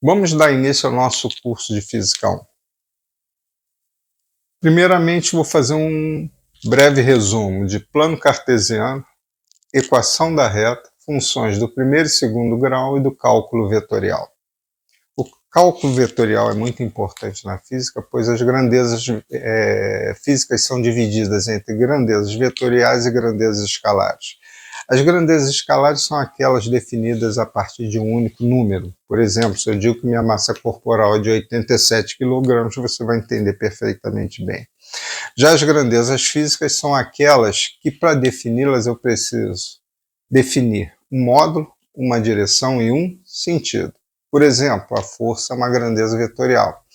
Vamos dar início ao nosso curso de Física 1. Primeiramente, vou fazer um breve resumo de plano cartesiano, equação da reta, funções do primeiro e segundo grau e do cálculo vetorial. O cálculo vetorial é muito importante na física, pois as grandezas físicas são divididas entre grandezas vetoriais e grandezas escalares. As grandezas escalares são aquelas definidas a partir de um único número. Por exemplo, se eu digo que minha massa corporal é de 87 kg, você vai entender perfeitamente bem. Já as grandezas físicas são aquelas que, para defini-las, eu preciso definir um módulo, uma direção e um sentido. Por exemplo, a força é uma grandeza vetorial.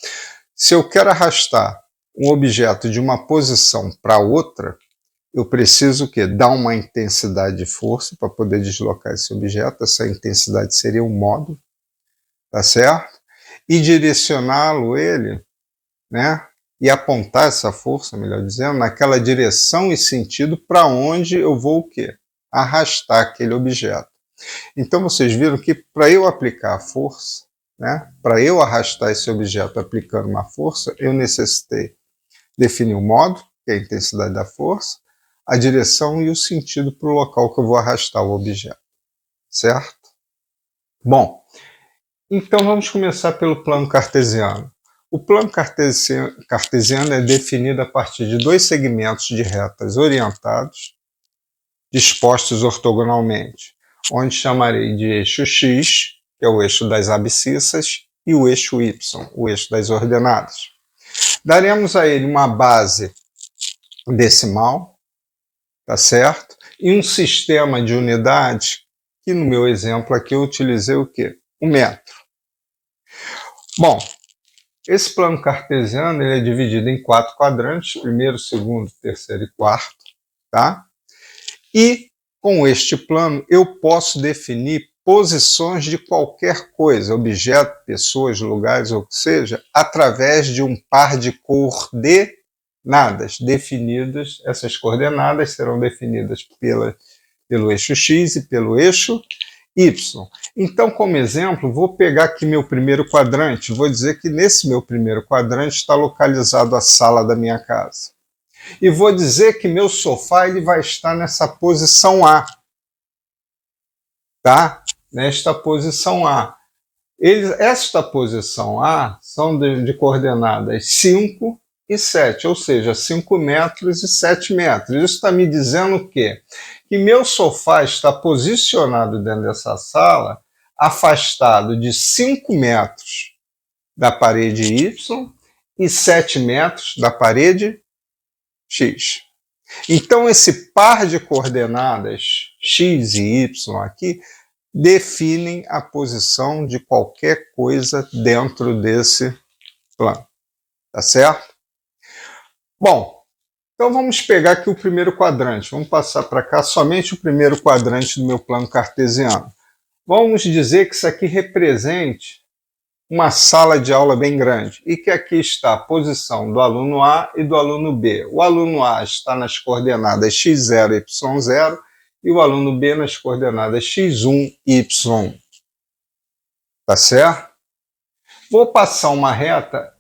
Se eu quero arrastar um objeto de uma posição para outra, eu preciso o quê? Dar uma intensidade de força para poder deslocar esse objeto. Essa intensidade seria um módulo, tá certo? E direcioná-lo, né? E apontar essa força, melhor dizendo, naquela direção e sentido para onde eu vou o quê? Arrastar aquele objeto. Então vocês viram que para eu aplicar a força, né? Para eu arrastar esse objeto aplicando uma força, eu necessitei definir o módulo, que é a intensidade da força, a direção e o sentido para o local que eu vou arrastar o objeto, certo? Bom, então vamos começar pelo plano cartesiano. O plano cartesiano é definido a partir de dois segmentos de retas orientados, dispostos ortogonalmente, onde chamarei de eixo X, que é o eixo das abscissas, e o eixo Y, o eixo das ordenadas. Daremos a ele uma base decimal, tá certo? E um sistema de unidades, que no meu exemplo aqui eu utilizei o quê? O metro. Bom, esse plano cartesiano ele é dividido em 4 quadrantes, primeiro, segundo, terceiro e quarto, tá? E com este plano eu posso definir posições de qualquer coisa, objeto, pessoas, lugares, ou que seja, através de um par de coordenadas definidas. Essas coordenadas serão definidas pelo eixo X e pelo eixo Y. Então, como exemplo, vou pegar aqui meu primeiro quadrante, vou dizer que nesse meu primeiro quadrante está localizado a sala da minha casa. E vou dizer que meu sofá ele vai estar nessa posição A. Tá? Nesta posição A. Esta posição A são de coordenadas 5 e 7, ou seja, 5 metros e 7 metros. Isso está me dizendo o quê? Que meu sofá está posicionado dentro dessa sala, afastado de 5 metros da parede Y e 7 metros da parede X. Então, esse par de coordenadas X e Y aqui definem a posição de qualquer coisa dentro desse plano. Tá certo? Bom, então vamos pegar aqui o primeiro quadrante. Vamos passar para cá somente o primeiro quadrante do meu plano cartesiano. Vamos dizer que isso aqui represente uma sala de aula bem grande e que aqui está a posição do aluno A e do aluno B. O aluno A está nas coordenadas x0 e y0 e o aluno B nas coordenadas x1 e y1. Tá certo? Vou passar uma reta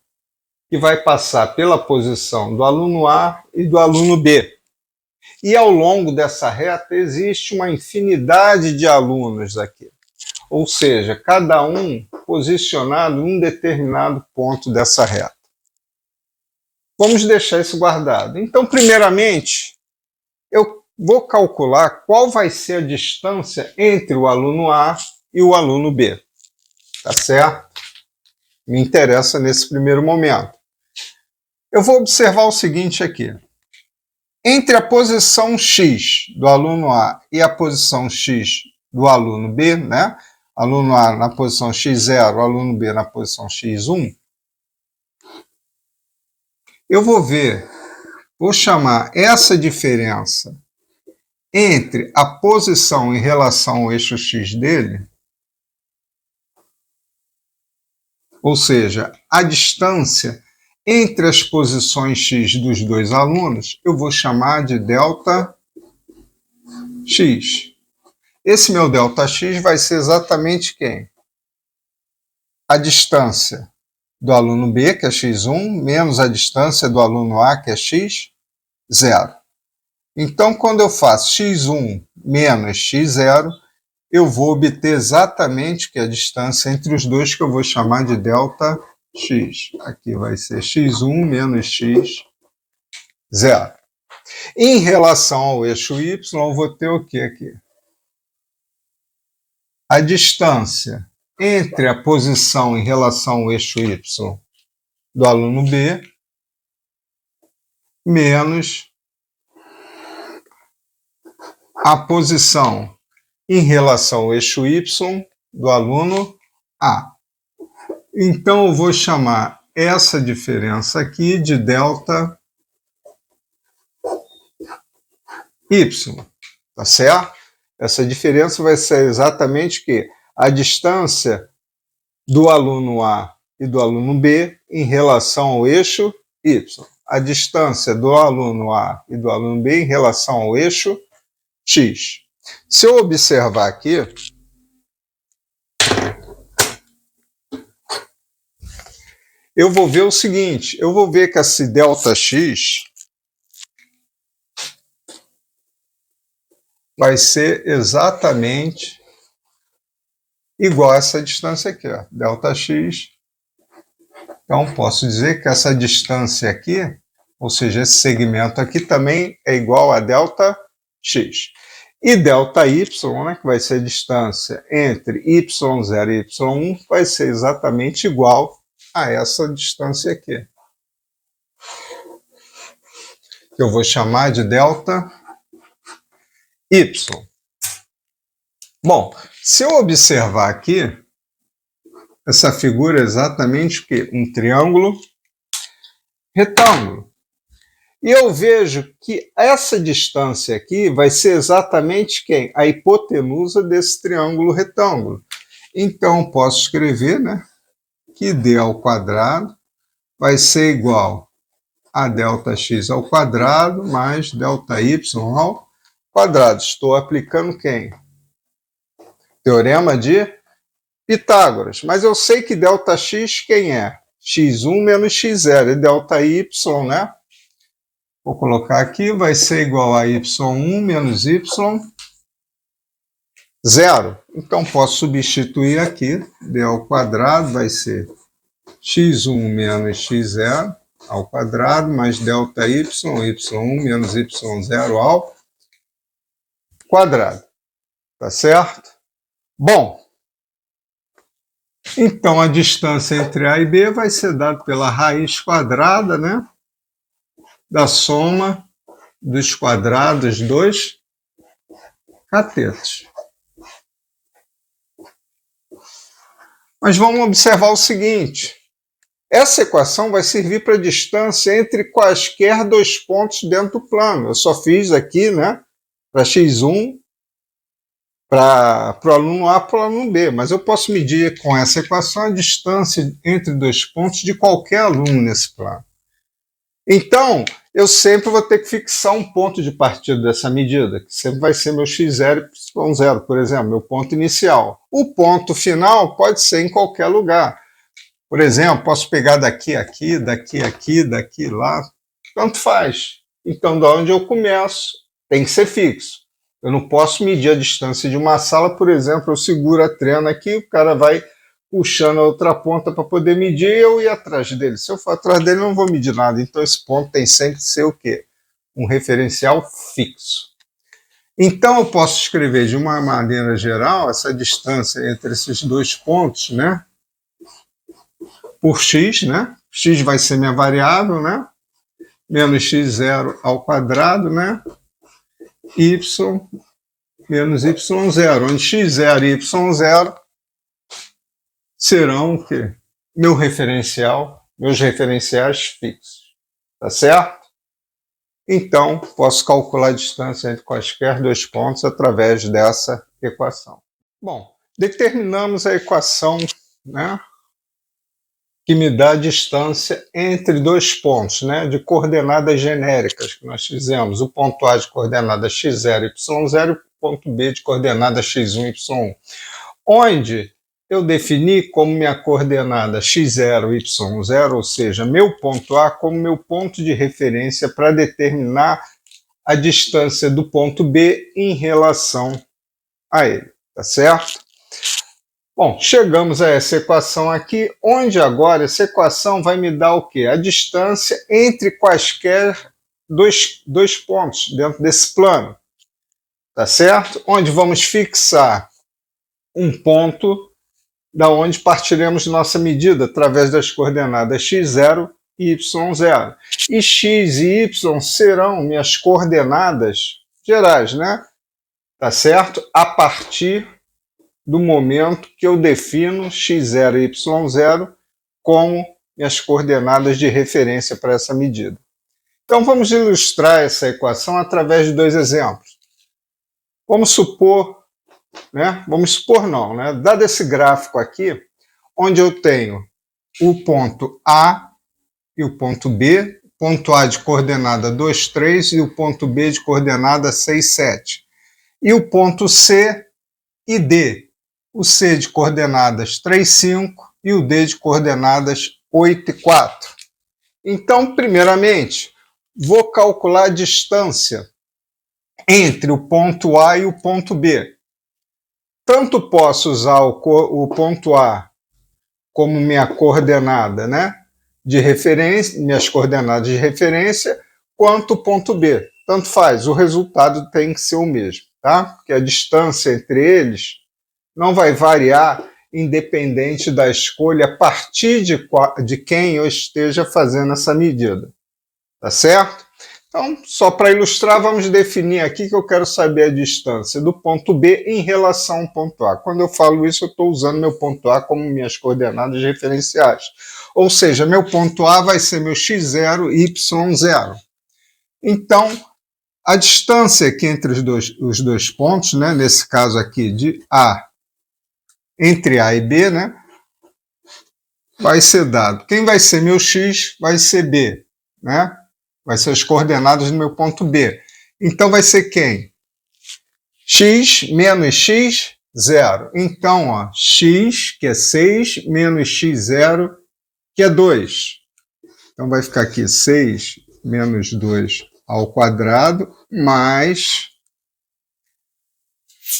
que vai passar pela posição do aluno A e do aluno B. E ao longo dessa reta existe uma infinidade de alunos aqui. Ou seja, cada um posicionado em um determinado ponto dessa reta. Vamos deixar isso guardado. Então, primeiramente, eu vou calcular qual vai ser a distância entre o aluno A e o aluno B. Tá certo? Me interessa nesse primeiro momento. Eu vou observar o seguinte aqui. Entre a posição X do aluno A e a posição X do aluno B, né? Aluno A na posição x0, aluno B na posição x1, eu vou chamar essa diferença entre a posição em relação ao eixo x dele, ou seja, a distância entre as posições x dos dois alunos, eu vou chamar de delta x. Esse meu delta x vai ser exatamente quem? a distância do aluno B, que é x1, menos a distância do aluno A, que é x0. Então, quando eu faço x1 menos x0, eu vou obter exatamente o que é a distância entre os dois, que eu vou chamar de delta x. Aqui vai ser x1 menos x0. Em relação ao eixo y, eu vou ter o que aqui? A distância entre a posição em relação ao eixo y do aluno B menos a posição em relação ao eixo y do aluno A. Então, eu vou chamar essa diferença aqui de delta y, tá certo? Essa diferença vai ser exatamente o quê? A distância do aluno A e do aluno B em relação ao eixo y. A distância do aluno A e do aluno B em relação ao eixo x. Se eu observar aqui, eu vou ver o seguinte, eu vou ver que esse delta x vai ser exatamente igual a essa distância aqui, ó, delta x. Então, posso dizer que essa distância aqui, ou seja, esse segmento aqui também é igual a delta x. E delta y, né, que vai ser a distância entre y0 e y1, vai ser exatamente igual a essa distância aqui. Que eu vou chamar de delta y. Bom, se eu observar aqui, essa figura é exatamente o quê? Um triângulo retângulo. E eu vejo que essa distância aqui vai ser exatamente quem? A hipotenusa desse triângulo retângulo. Então, posso escrever, né, que d ao quadrado vai ser igual a delta x ao quadrado mais delta y ao quadrado. Estou aplicando quem? Teorema de Pitágoras. Mas eu sei que delta x quem é? x1 menos x0. E delta y, né? Vou colocar aqui, vai ser igual a y1 menos y0. Então, posso substituir aqui. D ao quadrado vai ser x1 menos x0 ao quadrado, mais delta y, y1 menos y0 ao quadrado. Tá certo? Bom, então a distância entre A e B vai ser dada pela raiz quadrada, né, da soma dos quadrados dos catetos. Mas vamos observar o seguinte, essa equação vai servir para a distância entre quaisquer dois pontos dentro do plano. Eu só fiz aqui, né, para x1, para o aluno A e para o aluno B, mas eu posso medir com essa equação a distância entre dois pontos de qualquer aluno nesse plano. Então, eu sempre vou ter que fixar um ponto de partida dessa medida, que sempre vai ser meu x0 e y0, por exemplo, meu ponto inicial. O ponto final pode ser em qualquer lugar. Por exemplo, posso pegar daqui, aqui, daqui, aqui, daqui, lá, tanto faz. Então, de onde eu começo, tem que ser fixo. Eu não posso medir a distância de uma sala, por exemplo, eu seguro a trena aqui, o cara vai puxando a outra ponta para poder medir e eu ir atrás dele. Se eu for atrás dele, eu não vou medir nada. Então, esse ponto tem sempre que ser o quê? Um referencial fixo. Então, eu posso escrever de uma maneira geral essa distância entre esses dois pontos, né, por x, né? X vai ser minha variável, né? Menos x0 ao quadrado, né? Y menos y0, onde x0 e y0 serão o quê? Meu referencial, meus referenciais fixos. Tá certo? Então, posso calcular a distância entre quaisquer dois pontos através dessa equação. Bom, determinamos a equação, né, que me dá a distância entre dois pontos, né, de coordenadas genéricas que nós fizemos. O ponto A de coordenada x0 e y0 e o ponto B de coordenada x1 e y1. Onde eu defini como minha coordenada x0, y0, ou seja, meu ponto A como meu ponto de referência para determinar a distância do ponto B em relação a ele, tá certo? Bom, chegamos a essa equação aqui, onde agora essa equação vai me dar o quê? A distância entre quaisquer dois pontos dentro desse plano, tá certo? Onde vamos fixar um ponto da onde partiremos nossa medida através das coordenadas x0 e y0. E x e y serão minhas coordenadas gerais, né? Tá certo? A partir do momento que eu defino x0 e y0 como minhas coordenadas de referência para essa medida. Então vamos ilustrar essa equação através de dois exemplos. Vamos supor, dado esse gráfico aqui, onde eu tenho o ponto A e o ponto B, ponto A de coordenada 2, 3 e o ponto B de coordenada 6, 7. E o ponto C e D, o C de coordenadas 3, 5 e o D de coordenadas 8 e 4. Então, primeiramente, vou calcular a distância entre o ponto A e o ponto B. Tanto posso usar o ponto A como minha coordenada, né, de referência, minhas coordenadas de referência, quanto o ponto B. Tanto faz, o resultado tem que ser o mesmo, tá? Porque a distância entre eles não vai variar independente da escolha a partir de quem eu esteja fazendo essa medida, tá certo? Então, só para ilustrar, vamos definir aqui que eu quero saber a distância do ponto B em relação ao ponto A. Quando eu falo isso, eu estou usando meu ponto A como minhas coordenadas referenciais. Ou seja, meu ponto A vai ser meu x0 e y0. Então, a distância aqui entre os dois pontos, né, nesse caso aqui de A, entre A e B, né, vai ser dado. Quem vai ser meu x vai ser B, né? Vai ser as coordenadas do meu ponto B. Então vai ser quem? X menos x, 0. Então, ó, x, que é 6, menos x0, que é 2. Então vai ficar aqui 6 menos 2 ao quadrado, mais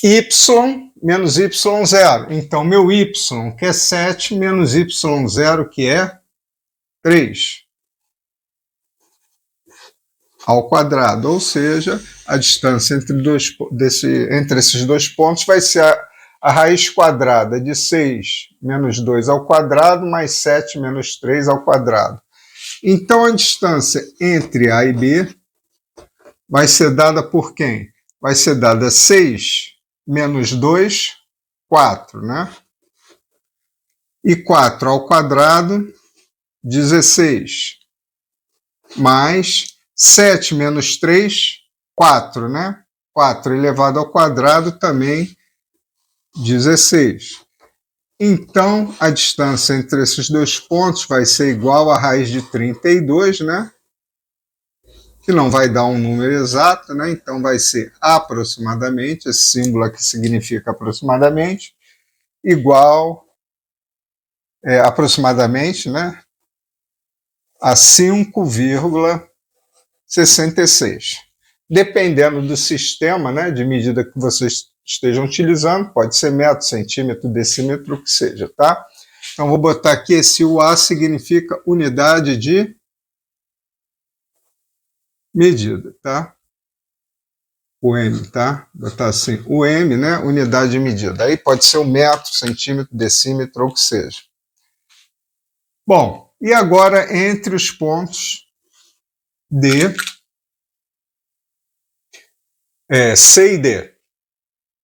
y menos y0. Então, meu y, que é 7, menos y0, que é 3. Ao quadrado, ou seja, a distância entre esses dois pontos vai ser a raiz quadrada de 6 menos 2 ao quadrado, mais 7 menos 3 ao quadrado. Então, a distância entre A e B vai ser dada por quem? Vai ser dada 6 menos 2, 4, né? E 4 ao quadrado, 16. Mais 7 menos 3, 4, né? 4 elevado ao quadrado também 16. Então, a distância entre esses dois pontos vai ser igual a raiz de 32, né? Que não vai dar um número exato, né? Então vai ser aproximadamente, esse símbolo aqui significa aproximadamente, igual, aproximadamente, né? A 5,66. Dependendo do sistema, né, de medida que vocês estejam utilizando, pode ser metro, centímetro, decímetro, o que seja, tá? Então vou botar aqui, esse UA significa unidade de medida, tá? O M, tá? Vou botar assim, o M, né, unidade de medida. Aí pode ser o metro, centímetro, decímetro, ou o que seja. Bom, e agora entre os pontos D, C e D.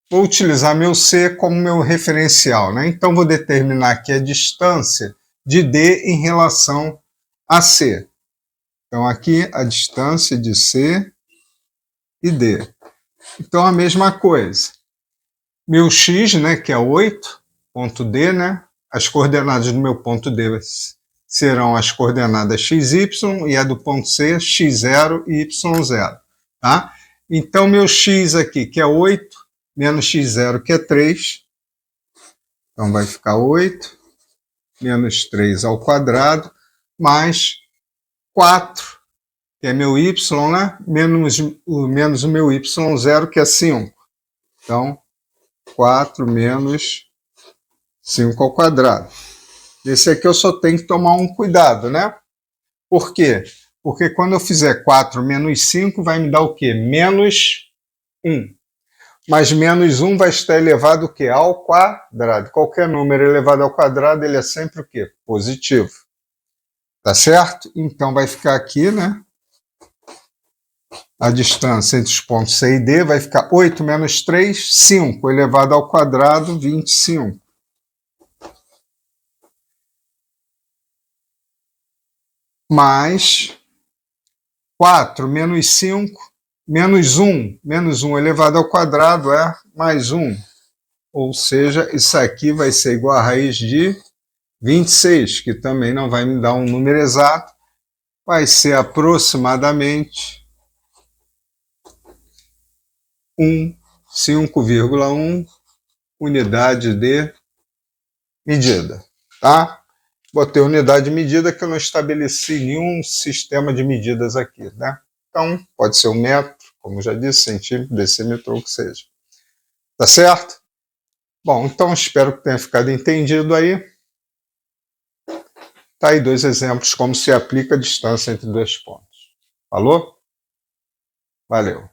Vou utilizar meu C como meu referencial, né? Então vou determinar aqui a distância de D em relação a C. Então aqui a distância de C e D. Então a mesma coisa. Meu X, né, que é 8, ponto D, né? As coordenadas do meu ponto D serão as coordenadas XY e a do ponto C, X0 e Y0, tá? Então meu X aqui, que é 8, menos x0, que é 3, Então vai ficar 8 menos 3 ao quadrado, mais 4, que é meu y, né? Menos o meu y0, que é 5. Então, 4 menos 5 ao quadrado. Esse aqui eu só tenho que tomar um cuidado, né? Por quê? Porque quando eu fizer 4 menos 5, vai me dar o quê? Menos 1. Mas menos 1 vai estar elevado o quê? Ao quadrado. Qualquer número elevado ao quadrado, ele é sempre o quê? Positivo. Tá certo? Então vai ficar aqui, né? A distância entre os pontos C e D vai ficar 8 menos 3, 5, elevado ao quadrado, 25. Mais 4 menos 5, menos 1. Menos 1 elevado ao quadrado é mais 1. Ou seja, isso aqui vai ser igual a raiz de 26, que também não vai me dar um número exato. Vai ser aproximadamente 5,1 unidade de medida, tá? Botei unidade de medida que eu não estabeleci nenhum sistema de medidas aqui, né? Então, pode ser um metro, como já disse, centímetro, decímetro, ou o que seja. Tá certo? Bom, então espero que tenha ficado entendido aí. Tá aí 2 exemplos como se aplica a distância entre 2 pontos. Falou? Valeu.